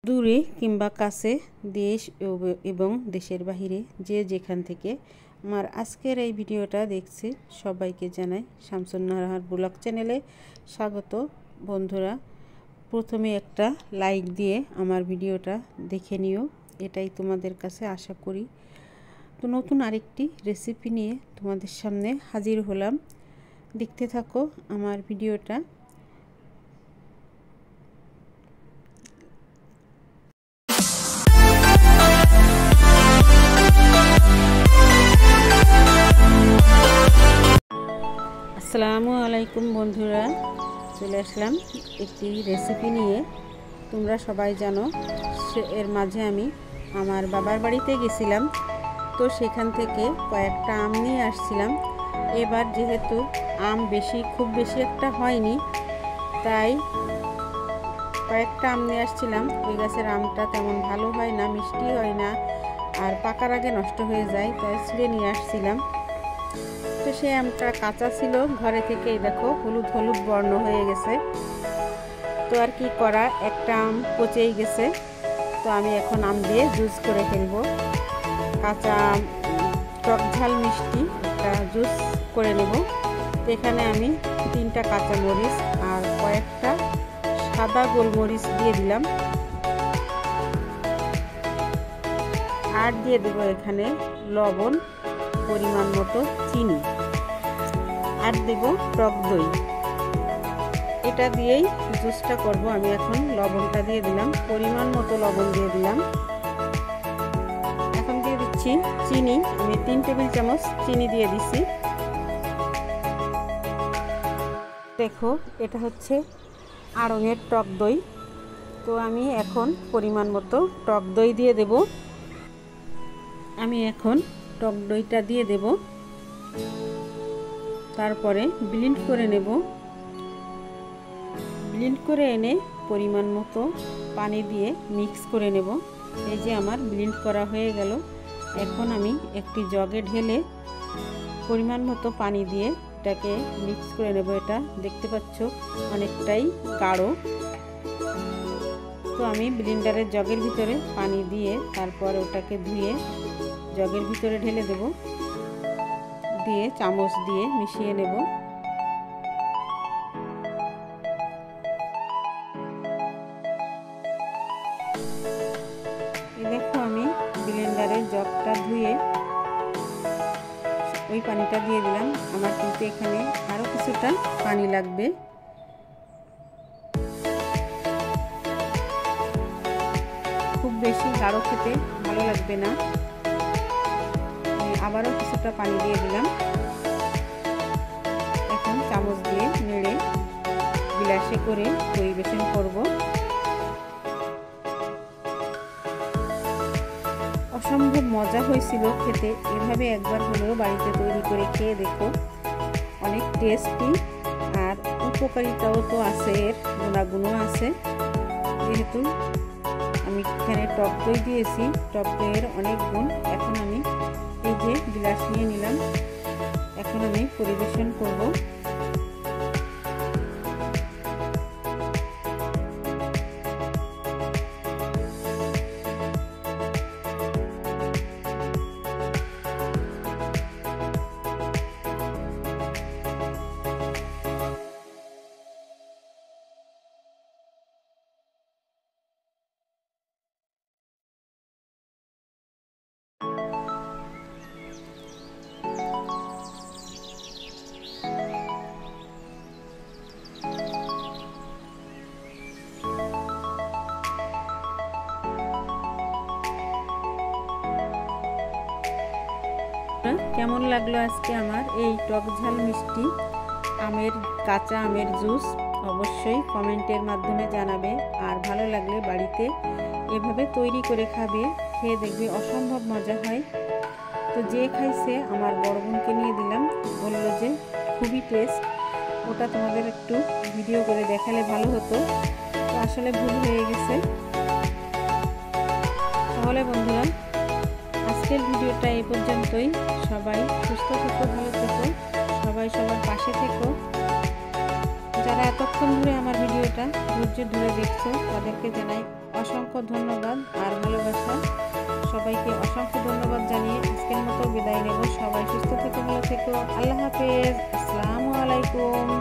দূরে কিংবা কাছে দেশ এবং দেশের বাহিরে যে যেখান থেকে আমার আজকের এই ভিডিওটা দেখছে সবাইকে জানাই শামসুন নাহার ব্লগ চ্যানেলে স্বাগত। বন্ধুরা, প্রথমে একটা লাইক দিয়ে আমার ভিডিওটা দেখে নিও, এটাই তোমাদের কাছে আশা করি। তো নতুন আরেকটি রেসিপি নিয়ে তোমাদের সামনে হাজির হলাম, দেখতে থাকো আমার ভিডিওটা। আসসালামু আলাইকুম বন্ধুরা, চলে আসলাম একটি রেসিপি নিয়ে। তোমরা সবাই জানো এর মাঝে আমি আমার বাবার বাড়িতে গেছিলাম, তো সেখান থেকে কয়েকটা আম নিয়ে আসছিলাম। এবার যেহেতু আম খুব বেশি একটা হয়নি, তাই কয়েকটা আম নিয়ে আসছিলাম। ওই গাছের আমটা তেমন ভালো হয় না, মিষ্টি হয় না, আর পাকার আগে নষ্ট হয়ে যায়, তাই ছিঁড়ে নিয়ে আসছিলাম। তো সে আমটা কাঁচা ছিল, ঘরে থেকে দেখো হলুদ হলুদ বর্ণ হয়ে গেছে। তো আর কি করা, একটা আম পচেই গেছে। তো আমি এখন আম দিয়ে জুস করে ফেলবো। কাঁচা আম টক ঝাল মিষ্টি একটা জুস করে নেব। তো এখানে আমি 3টা কাঁচা মরিচ আর কয়েকটা সাদা গোলমরিচ দিয়ে দিলাম, আর দিয়ে দেবো এখানে লবণ, পরিমাণ মতো চিনি, আর দেব টক দই। এটা দিয়েই জুসটা করব আমি। এখন লবণটা দিয়ে দিলাম, পরিমাণ মতো লবণ দিয়ে দিলাম। এখন দিয়ে দিচ্ছি চিনি, আমি 3 টেবিল চামচ চিনি দিয়ে দিচ্ছি। দেখো এটা হচ্ছে আড়ঙের টক দই। তো আমি এখন পরিমাণ মতো টক দই দিয়ে দেব। আমি এখন টক দইটা দিয়ে দেব, তারপরে ব্লেন্ড করে নেব। ব্লেন্ড করে এনে পরিমাণ মতো পানি দিয়ে মিক্স করে নেব। এই যে আমার ব্লেন্ড করা হয়ে গেল। এখন আমি একটি জগে ঢেলে পরিমাণ মতো পানি দিয়ে এটাকে মিক্স করে নেব। এটা দেখতে পাচ্ছ অনেকটাই গাঢ়। তো আমি ব্লেন্ডারের জগের ভিতরে পানি দিয়ে তারপর ওটাকে ধুয়ে জগের ভিতরে ঢেলে দেব, দিয়ে চামচ দিয়ে মিশিয়ে নেব। দেখো আমি ব্লেন্ডারের জগটা ধুয়ে ওই পানিটা দিয়ে দিলাম। আমার কিন্তু এখানে আরও কিছুটা পানি লাগবে। খুব বেশি গাঢ় খেতে ভালো লাগবে না, আবারও কিছুটা পানি দিয়ে দিলাম। এখন চামচ দিয়ে নেড়ে গ্লাসে করে পরিবেশন করব। অসম্ভব মজা হয়েছিল খেতে। এভাবে একবার হলেও বাড়িতে তৈরি করে খেয়ে দেখো, অনেক টেস্টি, আর উপকারিতাও তো আছে, এর গুণাগুণও আছে। যেহেতু আমি এখানে টক দই দিয়েছি, টক দইয়ের অনেক গুণ। এখন আমি এই যে গ্লাস নিয়ে নিলাম, এখন আমি পরিবেশন করব। কেমন লাগলো আজকে আমার এই টক ঝাল মিষ্টি কাঁচা আমের জুস? অবশ্যই কমেন্টের মাধ্যমে জানাবে। আর ভালো লাগলে বাড়িতে এভাবে তৈরি করে খাবে, খেয়ে দেখবে অসম্ভব মজা হয়। তো যে খাইছে আমার বড় বোনকে নিয়ে দিলাম, বললো যে খুবই টেস্ট। ওটা তোমাদের একটু ভিডিও করে দেখালে ভালো হতো, তো আসলে ভুল হয়ে গেছে। তাহলে বন্ধুরা, আজকের ভিডিওটা এই পর্যন্তই। সবাই সুস্থ থেকো, ভালো থেকো, সবাই সবার পাশে থেকো। যারা এতক্ষণ ধরে আমার ভিডিওটা ধৈর্য ধরে দেখছো তাদেরকে জানাই অসংখ্য ধন্যবাদ আর ভালোবাসা। সবাইকে অসংখ্য ধন্যবাদ জানিয়ে আজকের মতো বিদায় নেব। সবাই সুস্থ থেকো, ভালো থেকো। আল্লাহ হাফেজ। আসসালামু আলাইকুম।